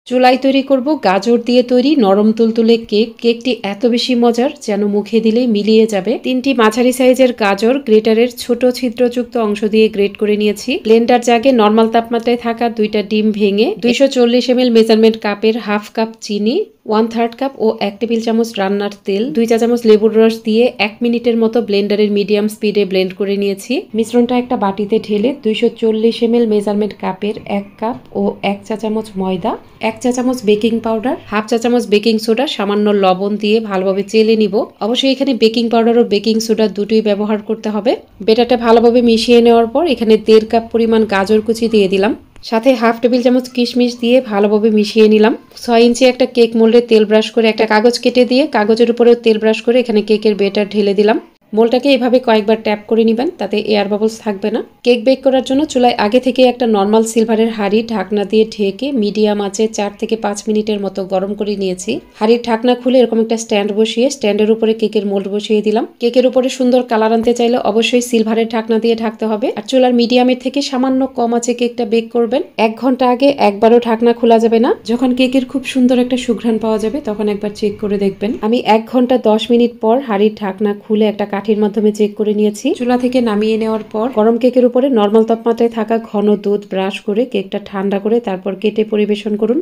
চুলায় তৈরি করব গাজর দিয়ে তৈরি নরম তুলতুলে কেক। কেকটি এত বেশি মজার যেন মুখে দিলেই মিলিয়ে যাবে। 3টি মাঝারি সাইজের গাজর গ্রেটারের ছোট ছিদ্রযুক্ত অংশ দিয়ে গ্রেট করে নিয়েছি। ব্লেন্ডার জাগে নর্মাল তাপমাত্রায় থাকা 2টা ডিম ভেঙে 240 ml মেজারমেন্ট কাপের হাফ কাপ চিনি, 1/3 কাপ ও 1 টেবিল চামচ রান্নার তেল, 2 চা চামচ লেবুর রস দিয়ে 1 মিনিটের মতো ব্লেন্ডারের মিডিয়াম স্পিডে ব্লেন্ড করে নিয়েছি। মিশ্রণটা একটা বাটিতে ঢেলে 240 ml মেজারমেন্ট কাপের 1 কাপ ও 1 চা চামচ ময়দা, 1 চা চামচ বেকিং পাউডার, হাফ চা চামচ বেকিং সোডা, সামান্য লবণ দিয়ে ভালোভাবে চেলে নিব। অবশ্যই এখানে বেকিং পাউডার ও বেকিং সোডা দুটোই ব্যবহার করতে হবে। ব্যাটারটা ভালোভাবে মিশিয়ে নেওয়ার পর এখানে 1.5 কাপ পরিমাণ গাজর কুচি দিয়ে দিলাম। সাথে হাফ টেবিল চামচ কিশমিশ দিয়ে ভালোভাবে মিশিয়ে নিলাম। 6 ইঞ্চি একটা কেক মোল্ডে তেল ব্রাশ করে একটা কাগজ কেটে দিয়ে কাগজের উপরেও তেল ব্রাশ করে এখানে কেকের ব্যাটার ঢেলে দিলাম। মোলটাকে এভাবে কয়েকবার ট্যাপ করে নেবেন, তাতে এয়ার বাবলস থাকবে না। কেক বেক করার জন্য চুলায় আগে থেকে একটা নর্মাল সিলভারের হাঁড়ি ঢাকনা দিয়ে ঢেকে মিডিয়াম আঁচে 4 থেকে 5 মিনিটের মতো গরম করে নিয়েছি। হাঁড়ির ঢাকনা খুলে এরকম একটা স্ট্যান্ড বসিয়ে স্ট্যান্ডের উপরে কেকের মোল্ড বসিয়ে দিলাম। কেকের উপরে সুন্দর কালার আনতে চাইলে অবশ্যই সিলভারের ঢাকনা দিয়ে ঢাকতে হবে। আর চুলার মিডিয়ামের থেকে সামান্য কম আঁচে কেকটা বেক করবেন। 1 ঘন্টা আগে একবারও ঢাকনা খোলা যাবে না। যখন কেকের খুব সুন্দর একটা সুঘ্রাণ পাওয়া যাবে তখন একবার চেক করে দেখবেন। আমি 1 ঘন্টা 10 মিনিট পর হাঁড়ির ঢাকনা খুলে একটা কাঠির মাধ্যমে চেক করে নিয়েছি। চুলা থেকে নামিয়ে নেওয়ার পর গরম কেকের উপরে নর্মাল তাপমাত্রায় থাকা ঘন দুধ ব্রাশ করে কেকটা ঠান্ডা করে তারপর কেটে পরিবেশন করুন।